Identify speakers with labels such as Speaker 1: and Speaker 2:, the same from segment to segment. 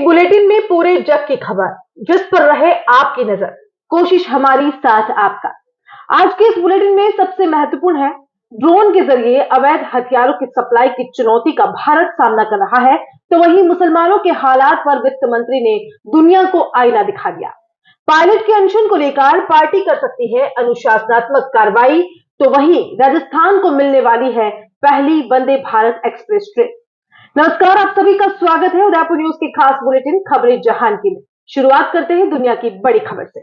Speaker 1: Bulletin में पूरे जग की खबर, जिस पर रहे आपकी नजर, कोशिश हमारी साथ आपका। आज के इस बुलेटिन में सबसे महत्वपूर्ण है, ड्रोन के जरिए अवैध हथियारों की सप्लाई की चुनौती का भारत सामना कर रहा है, तो वहीं मुसलमानों के हालात पर वित्त मंत्री ने दुनिया को आईना दिखा दिया। पायलट के अनशन को लेकर पार्टी कर सकती है अनुशासनात्मक कार्रवाई, तो वहीं राजस्थान को मिलने वाली है पहली वंदे भारत एक्सप्रेस ट्रेन। नमस्कार, आप सभी का स्वागत है उदयपुर न्यूज के खास बुलेटिन खबरें जहान की में। शुरुआत करते हैं दुनिया की बड़ी खबर से।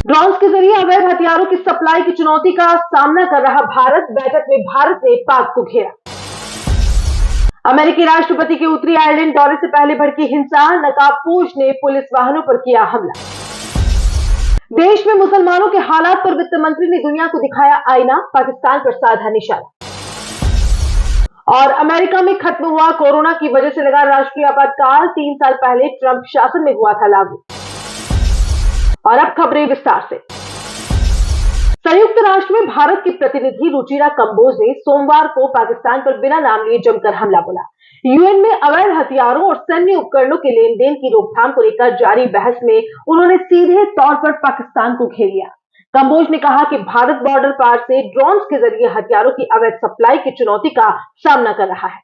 Speaker 1: ड्रोन्स के जरिए अवैध हथियारों की सप्लाई की चुनौती का सामना कर रहा भारत। बैठक में भारत ने पाक को घेरा। अमेरिकी राष्ट्रपति के उत्तरी आयरलैंड दौरे से पहले भड़की हिंसा, नकाबपोश ने पुलिस वाहनों पर किया हमला। देश में मुसलमानों के हालात पर वित्त मंत्री ने दुनिया को दिखाया आईना, पाकिस्तान पर साधा निशाना। और अमेरिका में खत्म हुआ कोरोना की वजह से लगा राष्ट्रीय आपातकाल, 3 साल पहले ट्रंप शासन में हुआ था लागू। और अब खबरें विस्तार से। संयुक्त राष्ट्र में भारत की प्रतिनिधि रुचिरा कंबोज ने सोमवार को पाकिस्तान पर बिना नाम लिए जमकर हमला बोला। यूएन में अवैध हथियारों और सैन्य उपकरणों के लेन देन की रोकथाम को लेकर जारी बहस में उन्होंने सीधे तौर पर पाकिस्तान को घेर लिया। कंबोज ने कहा कि भारत बॉर्डर पार से ड्रोन्स के जरिए हथियारों की अवैध सप्लाई की चुनौती का सामना कर रहा है।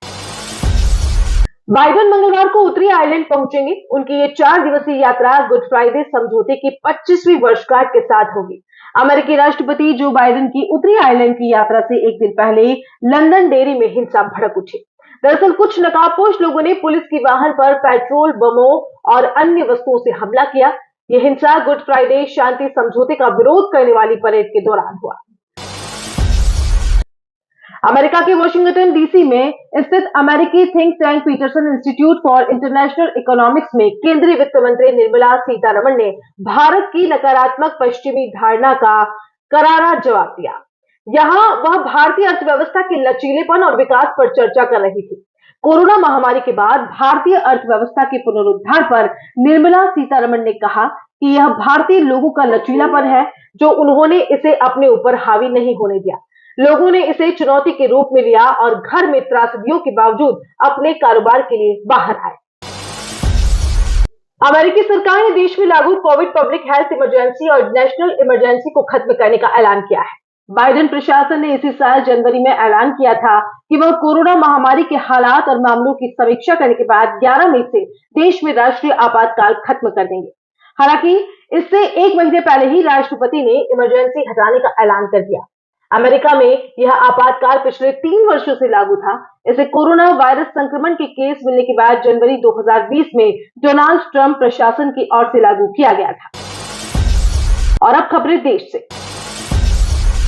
Speaker 1: बाइडेन मंगलवार को उत्तरी आयरलैंड पहुंचेंगे। उनकी ये 4 दिवसीय यात्रा गुड फ्राइडे समझौते की 25वीं वर्षगांठ के साथ होगी। अमेरिकी राष्ट्रपति जो बाइडेन की उत्तरी आयरलैंड की यात्रा से एक दिन पहले लंदन डेयरी में हिंसा भड़क उठी। दरअसल कुछ नकाबपोश लोगों ने पुलिस की वाहन पर पेट्रोल, बमों और अन्य वस्तुओं से हमला किया। यह हिंसा गुड फ्राइडे शांति समझौते का विरोध करने वाली परेड के दौरान हुआ। अमेरिका के वाशिंगटन डीसी में स्थित अमेरिकी think tank Peterson Institute for International Economics में केंद्रीय वित्त मंत्री निर्मला सीतारमण ने भारत की नकारात्मक पश्चिमी धारणा का करारा जवाब दिया। यहां वह भारतीय अर्थव्यवस्था के लचीलेपन और विकास पर चर्चा कर रही थी। कोरोना महामारी के बाद भारतीय अर्थव्यवस्था के पुनरुद्धार पर निर्मला सीतारमण ने कहा कि यह भारतीय लोगों का लचीलापन है, जो उन्होंने इसे अपने ऊपर हावी नहीं होने दिया। लोगों ने इसे चुनौती के रूप में लिया और घर में त्रासदियों के बावजूद अपने कारोबार के लिए बाहर आए। अमेरिकी सरकार ने देश में लागू कोविड पब्लिक हेल्थ इमरजेंसी और नेशनल इमरजेंसी को खत्म करने का ऐलान किया है। बाइडेन प्रशासन ने इसी साल जनवरी में ऐलान किया था कि वह कोरोना महामारी के हालात और मामलों की समीक्षा करने के बाद 11 मई से देश में राष्ट्रीय आपातकाल खत्म कर देंगे। हालांकि इससे 1 महीने पहले ही राष्ट्रपति ने इमरजेंसी हटाने का ऐलान कर दिया। अमेरिका में यह आपातकाल पिछले 3 वर्षों से लागू था। इसे कोरोना वायरस संक्रमण के केस मिलने के बाद जनवरी 2020 में डोनाल्ड ट्रंप प्रशासन की ओर से लागू किया गया था। और अब खबरें देश से।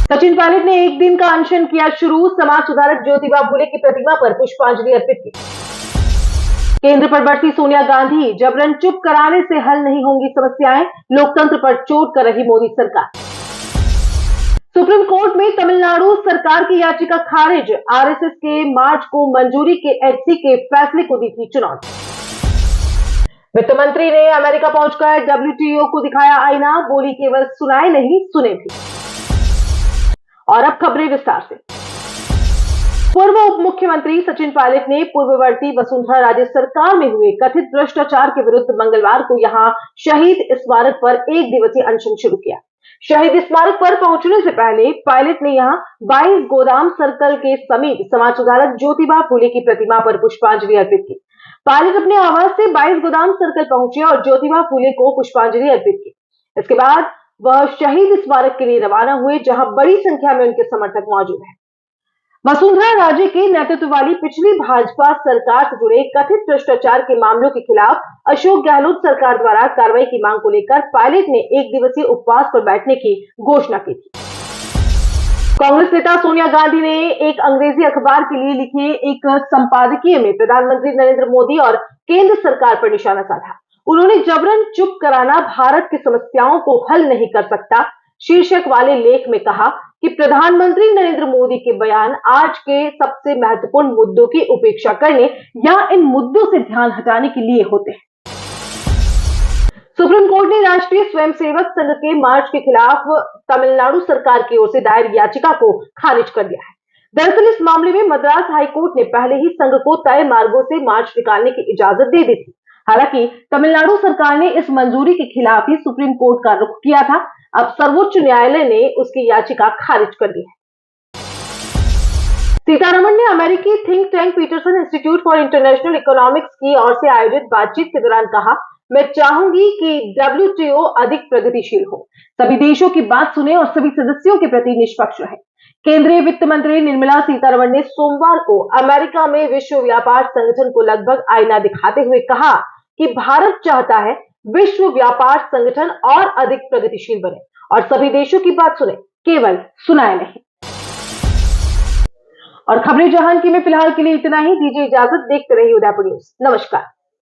Speaker 1: सचिन पायलट ने एक दिन का अनशन किया शुरू। समाज सुधारक ज्योतिबा फुले की प्रतिमा पर पुष्पांजलि अर्पित की। केंद्र पर बढ़ती सोनिया गांधी, जबरन चुप कराने से हल नहीं होंगी समस्याएं, लोकतंत्र पर चोट कर रही मोदी सरकार। सुप्रीम कोर्ट में तमिलनाडु सरकार की याचिका खारिज। आरएसएस के मार्च को मंजूरी के एचसी के फैसले को दी थी चुनौती। वित्त मंत्री ने अमेरिका पहुंचकर डब्ल्यूटीओ को दिखाया आईना, बोली केवल सुनाए नहीं सुने भी। और अब खबरें विस्तार से। पूर्व उप मुख्यमंत्री सचिन पायलट ने पूर्ववर्ती वसुंधरा राजे सरकार में हुए कथित भ्रष्टाचार के विरुद्ध मंगलवार को यहां शहीद स्मारक पर 1 दिवसीय अनशन शुरू किया। शहीद स्मारक पर पहुंचने से पहले पायलट ने यहां 22 गोदाम सर्कल के समीप समाज सुधारक ज्योतिबा फुले की प्रतिमा पर पुष्पांजलि अर्पित की। पायलट अपने आवास से 22 गोदाम सर्कल पहुंचे और ज्योतिबा फुले को पुष्पांजलि अर्पित की। इसके बाद वह शहीद स्मारक के लिए रवाना हुए, जहां बड़ी संख्या में उनके समर्थक मौजूद हैं। वसुंधरा राजे के नेतृत्व वाली पिछली भाजपा सरकार से जुड़े कथित भ्रष्टाचार के मामलों के खिलाफ अशोक गहलोत सरकार द्वारा कार्रवाई की मांग को लेकर पायलट ने 1 दिवसीय उपवास पर बैठने की घोषणा की थी। कांग्रेस नेता सोनिया गांधी ने एक अंग्रेजी अखबार के लिए लिखे एक संपादकीय में प्रधानमंत्री नरेंद्र मोदी और केंद्र सरकार पर निशाना साधा। उन्होंने जबरन चुप कराना भारत की समस्याओं को हल नहीं कर सकता शीर्षक वाले लेख में कहा कि प्रधानमंत्री नरेंद्र मोदी के बयान आज के सबसे महत्वपूर्ण मुद्दों की उपेक्षा करने या इन मुद्दों से ध्यान हटाने के लिए होते हैं। सुप्रीम कोर्ट ने राष्ट्रीय स्वयंसेवक संघ के मार्च के खिलाफ तमिलनाडु सरकार की ओर से दायर याचिका को खारिज कर दिया है। दरअसल इस मामले में मद्रास हाईकोर्ट ने पहले ही संघ को तय मार्गों से मार्च निकालने की इजाजत दे दी थी। हालांकि तमिलनाडु सरकार ने इस मंजूरी के खिलाफ ही सुप्रीम कोर्ट का रुख किया था। अब सर्वोच्च न्यायालय ने उसकी याचिका खारिज कर दी है। सीतारमण ने अमेरिकी think tank Peterson Institute for International Economics की ओर से आयोजित बातचीत के दौरान कहा, मैं चाहूंगी कि WTO अधिक प्रगतिशील हो, सभी देशों की बात सुने और सभी सदस्यों के प्रति निष्पक्ष रहे। केंद्रीय वित्त मंत्री निर्मला सीतारमण ने सोमवार को अमेरिका में विश्व व्यापार संगठन को लगभग आईना दिखाते हुए कहा कि भारत चाहता है विश्व व्यापार संगठन और अधिक प्रगतिशील बने और सभी देशों की बात सुने, केवल सुनाए नहीं। और खबरें जहां की में फिलहाल के लिए इतना ही। दीजिए इजाजत, देखते रहिए उदयपुर न्यूज। नमस्कार।